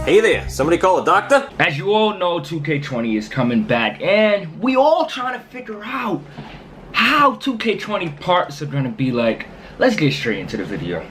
Hey there, somebody call a doctor? As you all know, 2K20 is coming back, and we all trying to figure out how 2K20 parts are gonna be like. Let's get straight into the video.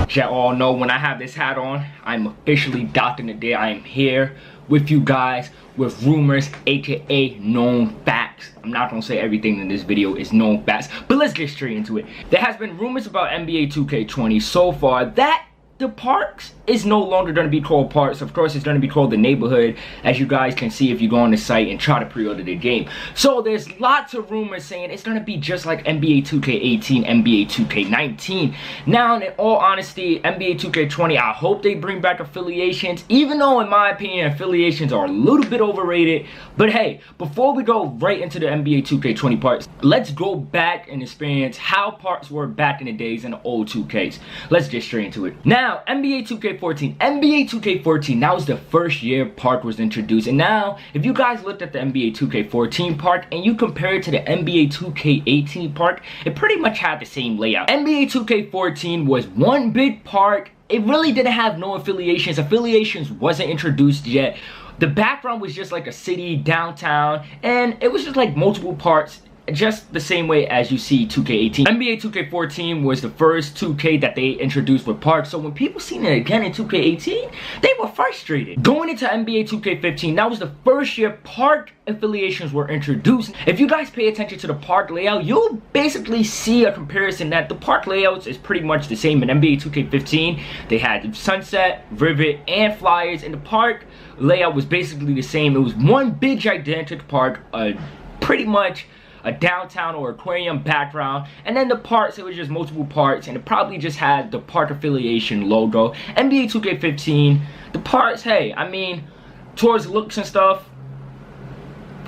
As you all know, when I have this hat on, I'm officially Dr. Nadir. I am here with you guys with rumors, aka known facts. I'm not gonna say everything in this video is known facts, but let's get straight into it. There has been rumors about NBA 2K20 so far that the parks is no longer going to be called parks. Of course, it's going to be called the neighborhood, as you guys can see if you go on the site and try to pre-order the game. So there's lots of rumors saying it's going to be just like NBA 2K18, NBA 2K19. Now, in all honesty, NBA 2K20, I hope they bring back affiliations, even though in my opinion affiliations are a little bit overrated. But hey, before we go right into the NBA 2K20 parts, let's go back and experience how parks were back in the days in the old 2Ks. Let's get straight into it. Now, NBA 2K14. NBA 2K14, that was the first year Park was introduced. And now, if you guys looked at the NBA 2K14 Park and you compare it to the NBA 2K18 Park, it pretty much had the same layout. NBA 2K14 was one big park. It really didn't have no affiliations. Affiliations wasn't introduced yet. The background was just like a city, downtown, and it was just like multiple parts, just the same way as you see 2K18. NBA 2K14 was the first 2K that they introduced with Park, so when people seen it again in 2K18, they were frustrated. Going into NBA 2K15, that was the first year Park affiliations were introduced. If you guys pay attention to the Park layout, you'll basically see a comparison that the Park layouts is pretty much the same. In NBA 2K15, they had Sunset, Rivet, and Flyers, and the Park layout was basically the same. It was one big gigantic park, pretty much a downtown or aquarium background, and then the parts, it was just multiple parts, and it probably just had the park affiliation logo. NBA 2K15, the parts, hey, I mean, towards looks and stuff,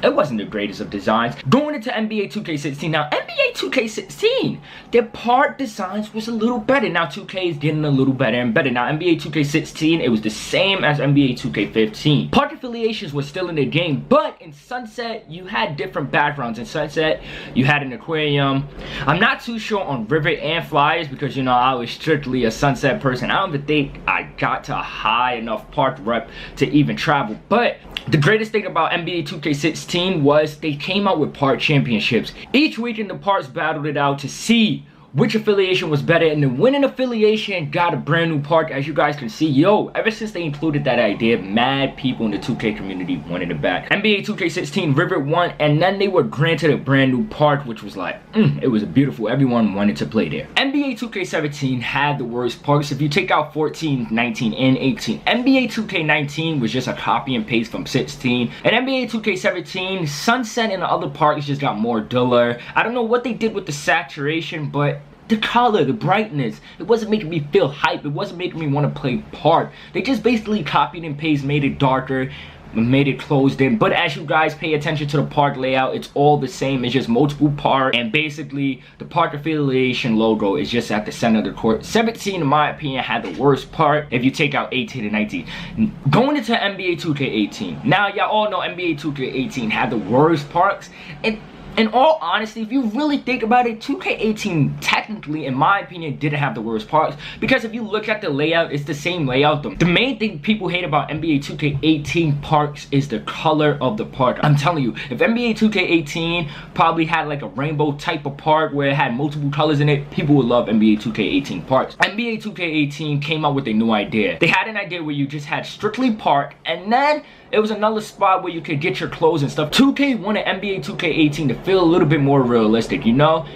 it wasn't the greatest of designs. Going into NBA 2K16, now NBA 2K16, their part designs was a little better. Now 2K is getting a little better and better. Now NBA 2K16, it was the same as NBA 2K15. Park affiliations was still in the game, but in Sunset, you had different backgrounds. In Sunset, you had an aquarium. I'm not too sure on Rivet and Flyers because, you know, I was strictly a Sunset person. I don't even think I got to a high enough park rep to even travel. But the greatest thing about NBA 2K16 was they came out with park championships. Each weekend the parks battled it out to see which affiliation was better, and the winning affiliation got a brand new park. As you guys can see, yo, ever since they included that idea, mad people in the 2K community wanted it back. NBA 2K16 Rivet won, and then they were granted a brand new park, which was like, it was beautiful. Everyone wanted to play there. NBA 2K17 had the worst parks. If you take out 14, 19, and 18, NBA 2K19 was just a copy and paste from 16, and NBA 2K17, Sunset and the other parks just got more duller. I don't know what they did with the saturation, but the color, the brightness, it wasn't making me feel hype. It wasn't making me want to play Park. They just basically copied and pasted, made it darker, made it closed in. But as you guys pay attention to the park layout, it's all the same. It's just multiple park, and basically the park affiliation logo is just at the center of the court. 17, in my opinion, had the worst part if you take out 18 and 19. Going into NBA 2K18, now y'all all know NBA 2K18 had the worst parks, and in all honesty, if you really think about it, 2K18 technically, in my opinion, didn't have the worst parks, because if you look at the layout, it's the same layout. The main thing people hate about NBA 2K18 parks is the color of the park. I'm telling you, if NBA 2K18 probably had like a rainbow type of park where it had multiple colors in it, people would love NBA 2K18 parks. NBA 2K18 came out with a new idea. They had an idea where you just had strictly park, and then it was another spot where you could get your clothes and stuff. 2K wanted NBA 2K18 to feel a little bit more realistic, you know?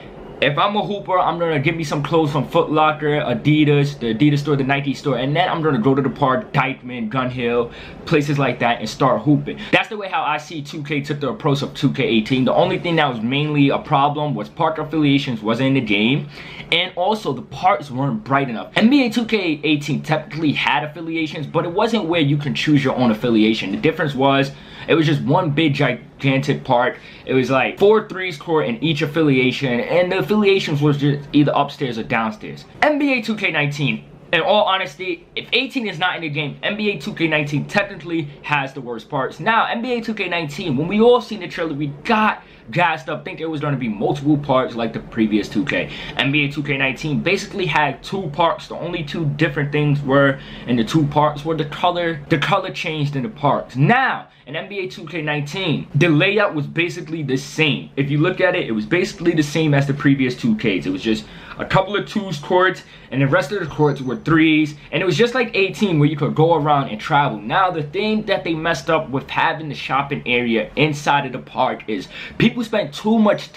If I'm a hooper, I'm gonna get me some clothes from Foot Locker, Adidas, the Adidas store, the Nike store, and then I'm gonna go to the park, Dykeman, Gun Hill, places like that, and start hooping. That's the way how I see 2K took the approach of 2K18. The only thing that was mainly a problem was park affiliations wasn't in the game, and also the parks weren't bright enough. NBA 2K18 technically had affiliations, but it wasn't where you can choose your own affiliation. The difference was, it was just one big gigantic park. It was like 4 3s court in each affiliation, and the affiliations was just either upstairs or downstairs. NBA 2K19, in all honesty, if 18 is not in the game, NBA 2K19 technically has the worst parts. Now, NBA 2K19, when we all seen the trailer, we got gassed up, think it was going to be multiple parks like the previous 2K. NBA 2K19 basically had 2 parks. The only 2 different things were in the 2 parks were the color changed in the parks. Now, in NBA 2K19, the layout was basically the same. If you look at it, it was basically the same as the previous 2Ks. It was just a couple of 2s courts, and the rest of the courts were 3s, and it was just like 18 where you could go around and travel. Now, the thing that they messed up with having the shopping area inside of the park is people spent too much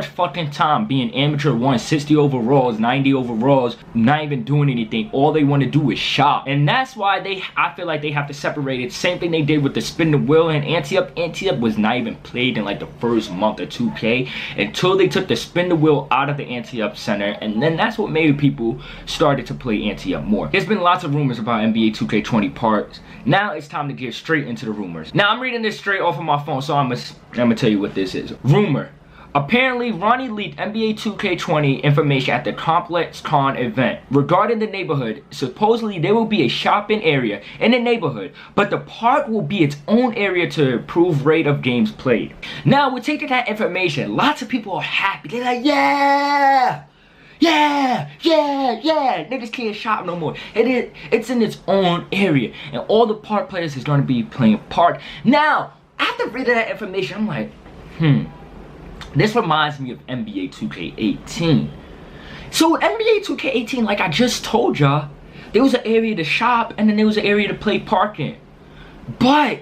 fucking time being amateur 160 overalls, 90 overalls, not even doing anything. All they want to do is shop, and that's why I feel like they have to separate it. Same thing they did with the spin the wheel and ante-up. Ante-up was not even played in like the first month of 2K until they took the spin the wheel out of the ante-up center, and then that's what made people started to play ante-up more. There's been lots of rumors about NBA 2K20 parks. Now it's time to get straight into the rumors. Now I'm reading this straight off of my phone, so I'm gonna tell you what this is. Rumor. Apparently, Ronnie leaked NBA 2K20 information at the Complex Con event regarding the neighborhood. Supposedly, there will be a shopping area in the neighborhood, but the park will be its own area to improve rate of games played. Now, we're taking that information. Lots of people are happy. They're like, yeah! Yeah, niggas can't shop no more. It's in its own area, and all the park players is going to be playing park. Now, after reading that information, I'm like, this reminds me of NBA 2K18. So with NBA 2K18, like I just told y'all, there was an area to shop and then there was an area to play park in. But,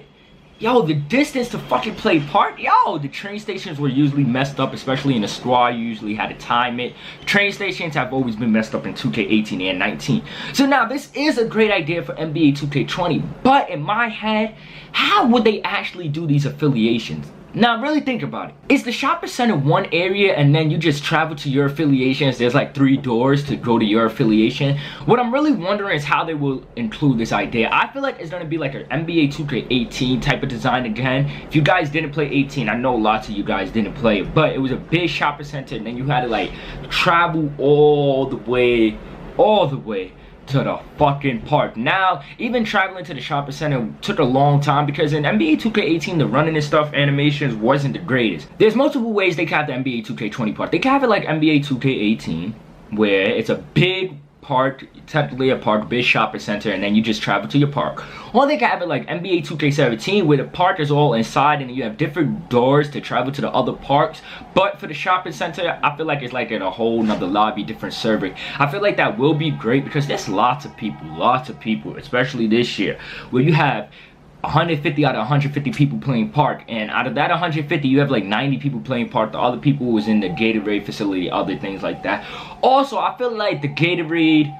yo, the distance to fucking play park, yo, the train stations were usually messed up, especially in the squad. You usually had to time it. Train stations have always been messed up in 2K18 and 19. So now, this is a great idea for NBA 2K20, but in my head, how would they actually do these affiliations? Now, really think about it. Is the shopping center one area and then you just travel to your affiliations? There's like 3 doors to go to your affiliation. What I'm really wondering is how they will include this idea. I feel like it's going to be like an NBA 2K18 type of design again. If you guys didn't play 18, I know lots of you guys didn't play it, but it was a big shopping center and then you had to like travel all the way to the fucking park. Now, even traveling to the shopping center took a long time because in NBA 2K18, the running and stuff animations wasn't the greatest. There's multiple ways they can have the NBA 2K20 park. They can have it like NBA 2K18, where it's a big park, technically a park, big shopping center, and then you just travel to your park. Or they can have it like NBA 2K17, where the park is all inside and you have different doors to travel to the other parks. But for the shopping center, I feel like it's like in a whole nother lobby, different server. I feel like that will be great because there's lots of people, especially this year, where you have 150 out of 150 people playing park, and out of that 150 you have like 90 people playing park. The other people was in the Gatorade facility, other things like that. Also, I feel like the Gatorade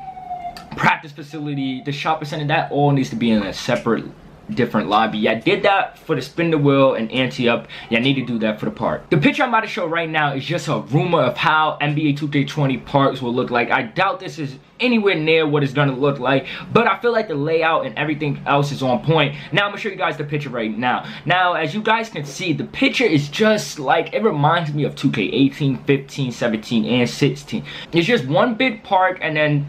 practice facility, the shopping center, that all needs to be in a separate different lobby. Yeah, I did that for the spin the wheel and ante-up. Yeah, I need to do that for the park. The picture I'm about to show right now is just a rumor of how NBA 2K20 parks will look like. I doubt this is anywhere near what it's gonna look like, but I feel like the layout and everything else is on point. Now I'm gonna show you guys the picture right now. Now, as you guys can see, the picture is just like, it reminds me of 2K18, 15, 17, and 16. It's just one big park, and then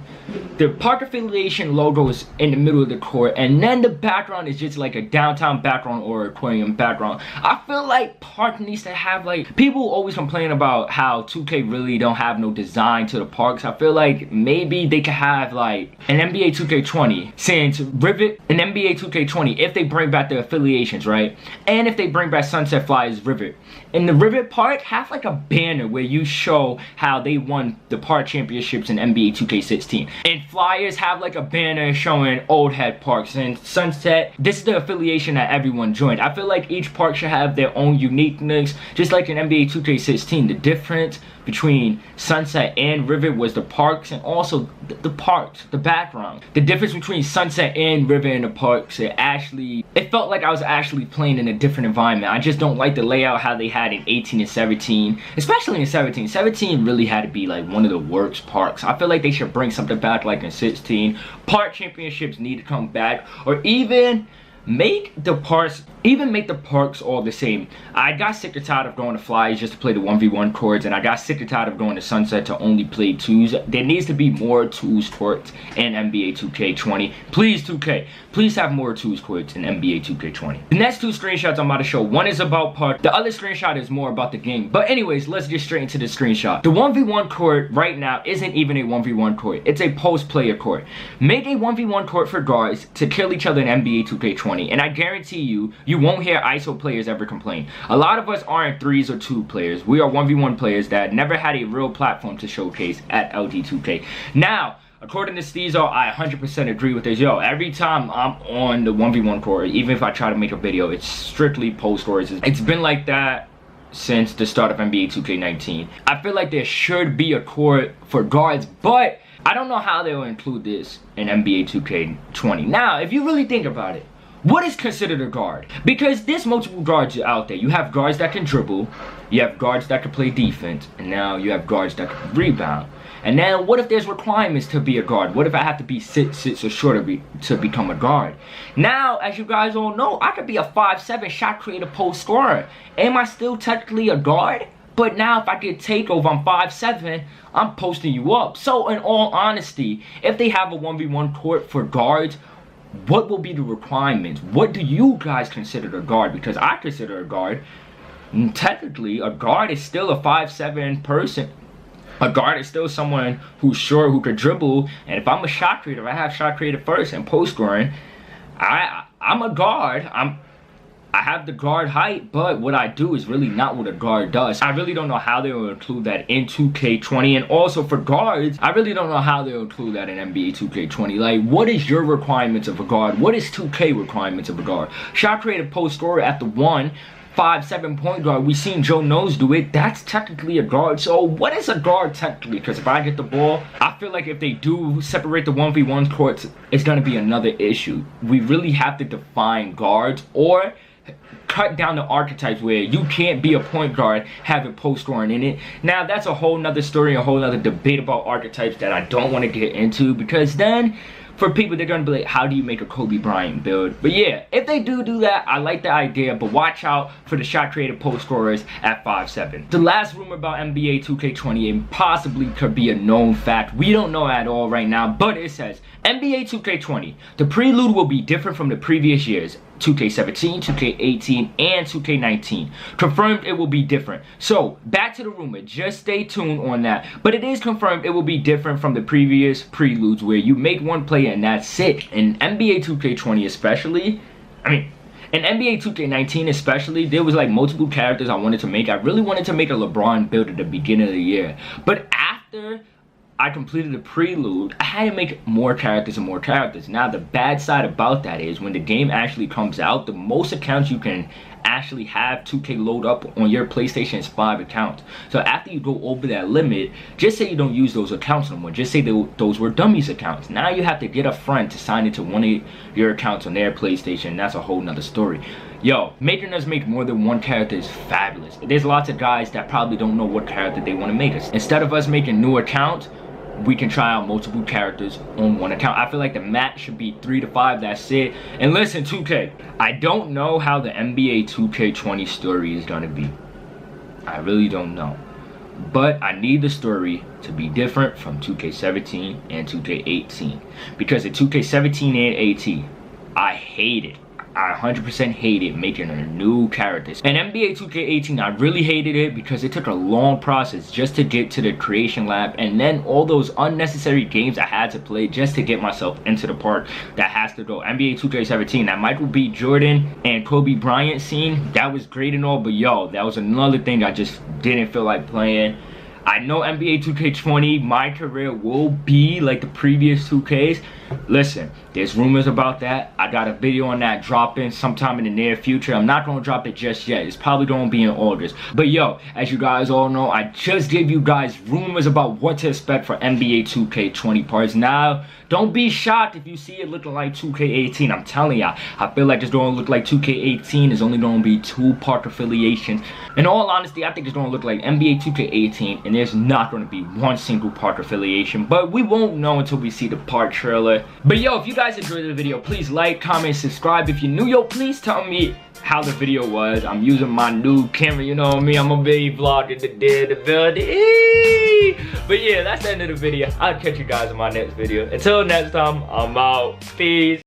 the park affiliation logo is in the middle of the court, and then the background is just like a downtown background or aquarium background. I feel like park needs to have, like, people always complain about how 2K really don't have no design to the parks. I feel like maybe they could have like an NBA 2K20, since Rivet, an NBA 2K20, if they bring back the affiliations, right? And if they bring back Sunset Flyers Rivet, in the Rivet Park, have like a banner where you show how they won the park championships in NBA 2K16. And Flyers have like a banner showing Old Head Parks. And Sunset, this is the affiliation that everyone joined. I feel like each park should have their own uniqueness, just like in NBA 2K16. The difference between Sunset and Rivet was the parks, and also the parks, the background. The difference between Sunset and Rivet and the parks, it felt like I was actually playing in a different environment. I just don't like the layout how they had in 18 and 17, especially in 17. 17 really had to be like one of the worst parks. I feel like they should bring something back like in 16. Park championships need to come back, or even make the parks, even make the parks all the same. I got sick and tired of going to Flyers just to play the 1v1 courts, and I got sick and tired of going to Sunset to only play 2s. There needs to be more 2s courts in NBA 2K20. Please, 2K, please have more 2s courts in NBA 2K20. The next 2 screenshots I'm about to show, one is about park, the other screenshot is more about the game. But anyways, let's get straight into the screenshot. The 1v1 court right now isn't even a 1v1 court. It's a post-player court. Make a 1v1 court for guards to kill each other in NBA 2K20, and I guarantee you, you won't hear ISO players ever complain. A lot of us aren't 3s or 2 players. We are 1v1 players that never had a real platform to showcase at LD2K. Now, according to Steezo, I 100% agree with this. Yo, every time I'm on the 1v1 court, even if I try to make a video, it's strictly post courts. It's been like that since the start of NBA 2K19. I feel like there should be a court for guards, but I don't know how they'll include this in NBA 2K20. Now, if you really think about it, what is considered a guard? Because there's multiple guards out there. You have guards that can dribble, you have guards that can play defense, and now you have guards that can rebound. And now, what if there's requirements to be a guard? What if I have to be 6'6" or shorter to become a guard? Now, as you guys all know, I could be a 5'7" shot creator post scorer. Am I still technically a guard? But now if I get takeover, I'm 5'7", I'm posting you up. So in all honesty, if they have a 1v1 court for guards, what will be the requirements? What do you guys consider a guard? Because I consider a guard, technically, a guard is still a 5'7" person. A guard is still someone who's short, who could dribble, and if I'm a shot creator, if I have shot creator first and post scoring, I'm a guard. I have the guard height, but what I do is really not what a guard does. I really don't know how they will include that in 2K20, and also for guards, I really don't know how they'll include that in NBA 2K20. Like, what is your requirements of a guard? What is 2K requirements of a guard? Shot creator post scorer at the 1'5'7" point guard. We seen Joe Nose do it. That's technically a guard. So what is a guard technically? Because if I get the ball, I feel like if they do separate the 1v1 courts, it's gonna be another issue. We really have to define guards, or cut down the archetypes where you can't be a point guard having post scoring in it. Now that's a whole nother story, a whole nother debate about archetypes that I don't want to get into, because then for people, they're gonna be like, how do you make a Kobe Bryant build? But yeah, if they do that, I like the idea, but watch out for the shot creator post scorers at 5'7". The last rumor about NBA 2K20 and possibly could be a known fact. We don't know at all right now, but it says NBA 2K20, the prelude will be different from the previous years. 2K17, 2K18, and 2K19. Confirmed it will be different. So, back to the rumor. Just stay tuned on that. But it is confirmed it will be different from the previous preludes where you make one play and that's it. In NBA 2K20 especially, in NBA 2K19 especially, there was like multiple characters I wanted to make. I really wanted to make a LeBron build at the beginning of the year. But after I completed the prelude, I had to make more characters and more characters. Now the bad side about that is when the game actually comes out, the most accounts you can actually have 2K load up on your PlayStation is 5 accounts. So after you go over that limit, just say you don't use those accounts no more. Just say those were dummies accounts. Now you have to get a friend to sign into one of your accounts on their PlayStation. That's a whole nother story. Yo, making us make more than one character is fabulous. There's lots of guys that probably don't know what character they want to make us. Instead of us making new accounts, we can try out multiple characters on one account. I feel like the max should be 3 to 5, that's it. And listen, 2K, I don't know how the NBA 2K20 story is gonna be. I really don't know. But I need the story to be different from 2K17 and 2K18. Because in 2K17 and 18, I hate it. I 100% hated making a new characters. And NBA 2K18, I really hated it because it took a long process just to get to the creation lab, and then all those unnecessary games I had to play just to get myself into the park that has to go. NBA 2K17, that Michael B. Jordan and Kobe Bryant scene, that was great and all, but yo, that was another thing I just didn't feel like playing. I know NBA 2K20, MyCareer will be like the previous 2Ks. Listen, there's rumors about that. I got a video on that dropping sometime in the near future. I'm not gonna drop it just yet. It's probably gonna be in August. But yo, as you guys all know, I just gave you guys rumors about what to expect for NBA 2K20 parts. Now, don't be shocked if you see it looking like 2K18. I'm telling y'all, I feel like it's gonna look like 2K18. It's only gonna be 2 park affiliations. In all honesty, I think it's gonna look like NBA 2K18, and there's not going to be one single park affiliation, but we won't know until we see the park trailer. But yo, if you guys enjoyed the video, please like, comment, subscribe. If you're new, yo, please tell me how the video was. I'm using my new camera, you know me, I'm a big vlogger today, the building. But yeah, that's the end of the video. I'll catch you guys in my next video. Until next time, I'm out. Peace.